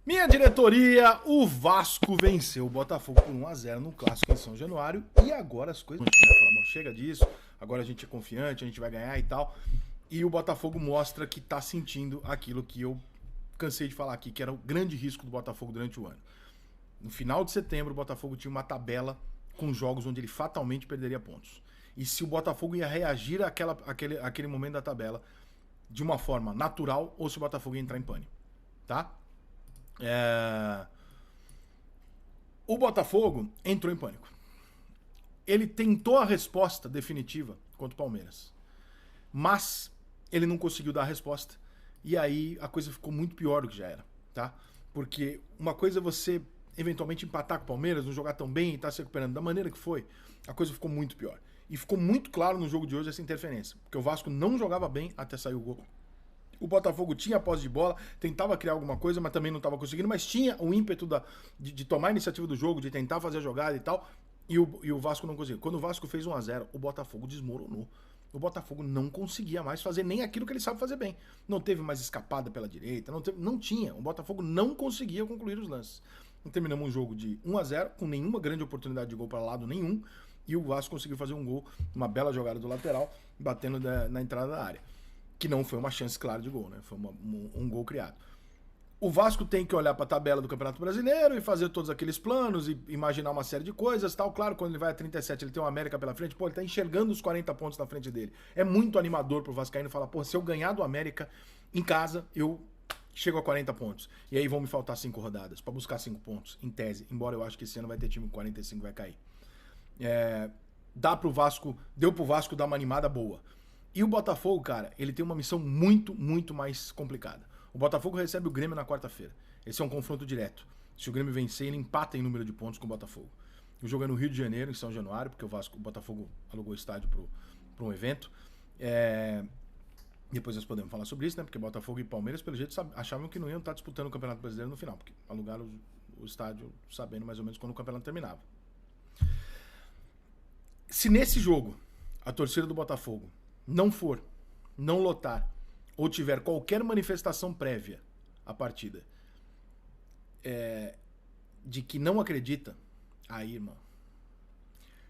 Minha diretoria, o Vasco venceu o Botafogo por 1-0 no Clássico em São Januário e agora as coisas... Bom, chega disso, agora a gente é confiante, a gente vai ganhar e tal. E o Botafogo mostra que tá sentindo aquilo que eu cansei de falar aqui, que era o grande risco do Botafogo durante o ano. No final de setembro, o Botafogo tinha uma tabela com jogos onde ele fatalmente perderia pontos. E se o Botafogo ia reagir àquele momento da tabela de uma forma natural ou se o Botafogo ia entrar em pânico, tá? O Botafogo entrou em pânico. Ele tentou a resposta definitiva contra o Palmeiras, mas ele não conseguiu dar a resposta. E aí a coisa ficou muito pior do que já era, tá? Porque uma coisa é você eventualmente empatar com o Palmeiras, não jogar tão bem e estar se recuperando da maneira que foi, a coisa ficou muito pior. E ficou muito claro no jogo de hoje essa interferência, porque o Vasco não jogava bem até sair o gol. O Botafogo tinha a posse de bola, tentava criar alguma coisa, mas também não estava conseguindo, mas tinha o ímpeto de tomar a iniciativa do jogo, de tentar fazer a jogada e tal, e o Vasco não conseguiu. Quando o Vasco fez 1-0, o Botafogo desmoronou. O Botafogo não conseguia mais fazer nem aquilo que ele sabe fazer bem. Não teve mais escapada pela direita, não tinha. O Botafogo não conseguia concluir os lances. Então, terminamos um jogo de 1-0, com nenhuma grande oportunidade de gol para lado nenhum, e o Vasco conseguiu fazer um gol, uma bela jogada do lateral, batendo na entrada da área. Que não foi uma chance clara de gol, né? Foi um gol criado. O Vasco tem que olhar para a tabela do Campeonato Brasileiro e fazer todos aqueles planos e imaginar uma série de coisas, tal. Claro, quando ele vai a 37, ele tem o América pela frente, pô, ele tá enxergando os 40 pontos na frente dele. É muito animador pro vascaíno falar, pô, se eu ganhar do América em casa, eu chego a 40 pontos. E aí vão me faltar 5 rodadas para buscar 5 pontos, em tese. Embora eu acho que esse ano vai ter time com 45 vai cair. Deu pro Vasco dar uma animada boa. E o Botafogo, cara, ele tem uma missão muito, muito mais complicada. O Botafogo recebe o Grêmio na quarta-feira. Esse é um confronto direto. Se o Grêmio vencer, ele empata em número de pontos com o Botafogo. O jogo é no Rio de Janeiro, em São Januário, porque o Botafogo alugou o estádio para um evento. Depois nós podemos falar sobre isso, né? Porque Botafogo e Palmeiras, pelo jeito, achavam que não iam estar disputando o Campeonato Brasileiro no final, porque alugaram o estádio sabendo mais ou menos quando o campeonato terminava. Se nesse jogo a torcida do Botafogo não lotar, ou tiver qualquer manifestação prévia à partida de que não acredita, aí, irmão,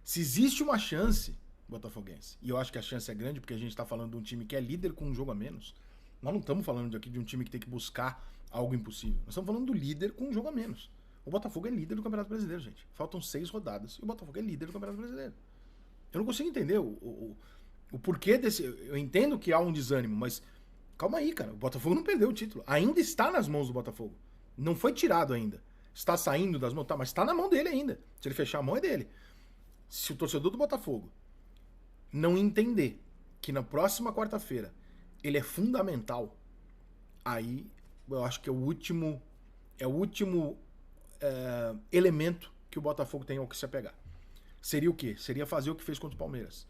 se existe uma chance botafoguense, e eu acho que a chance é grande porque a gente está falando de um time que é líder com um jogo a menos, nós não estamos falando aqui de um time que tem que buscar algo impossível, nós estamos falando do líder com um jogo a menos. O Botafogo é líder do Campeonato Brasileiro, gente. Faltam 6 rodadas e o Botafogo é líder do Campeonato Brasileiro. Eu não consigo entender o porquê desse... Eu entendo que há um desânimo, mas calma aí, cara. O Botafogo não perdeu o título. Ainda está nas mãos do Botafogo. Não foi tirado ainda. Está saindo das mãos, tá, mas está na mão dele ainda. Se ele fechar a mão, é dele. Se o torcedor do Botafogo não entender que na próxima quarta-feira ele é fundamental, aí eu acho que é o último elemento que o Botafogo tem ao que se apegar. Seria o quê? Seria fazer o que fez contra o Palmeiras.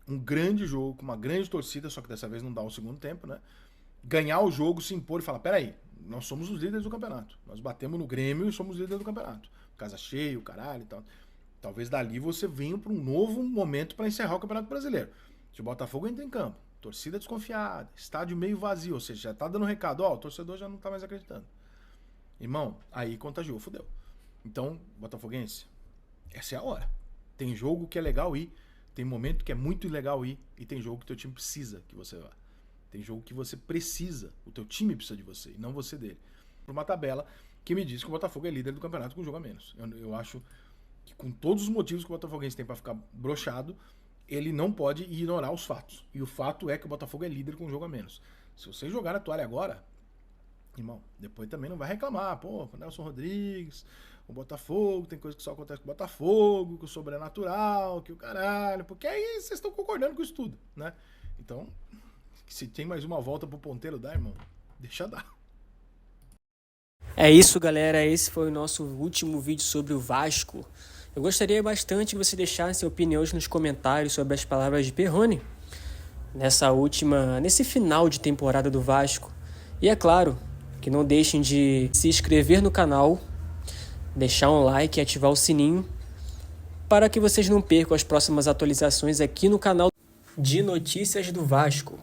Um grande jogo, com uma grande torcida, só que dessa vez não dá um segundo tempo, né? Ganhar o jogo, se impor e falar, peraí, nós somos os líderes do campeonato. Nós batemos no Grêmio e somos líderes do campeonato. Casa cheia, o caralho e tal. Talvez dali você venha para um novo momento para encerrar o Campeonato Brasileiro. Se o Botafogo entra em campo, torcida desconfiada, estádio meio vazio, ou seja, já tá dando recado, ó, o torcedor já não tá mais acreditando. Irmão, aí contagiou, fudeu. Então, botafoguense, essa é a hora. Tem jogo que é legal ir, tem momento que é muito legal ir, e tem jogo que o teu time precisa que você vá. Tem jogo que você precisa, o teu time precisa de você, e não você dele. Por uma tabela que me diz que o Botafogo é líder do campeonato com um jogo a menos. Eu acho que com todos os motivos que o Botafoguense tem para ficar broxado, ele não pode ignorar os fatos. E o fato é que o Botafogo é líder com um jogo a menos. Se você jogar a toalha agora, irmão, depois também não vai reclamar. Pô, o Nelson Rodrigues, o Botafogo, tem coisa que só acontece com o Botafogo, que o sobrenatural, que o caralho. Porque aí vocês estão concordando com isso tudo, né? Então, se tem mais uma volta pro ponteiro dar, irmão, deixa dar. É isso, galera. Esse foi o nosso último vídeo sobre o Vasco. Eu gostaria bastante que você deixasse opiniões nos comentários sobre as palavras de Perrone nesse final de temporada do Vasco. E é claro, que não deixem de se inscrever no canal, deixar um like e ativar o sininho para que vocês não percam as próximas atualizações aqui no canal de Notícias do Vasco.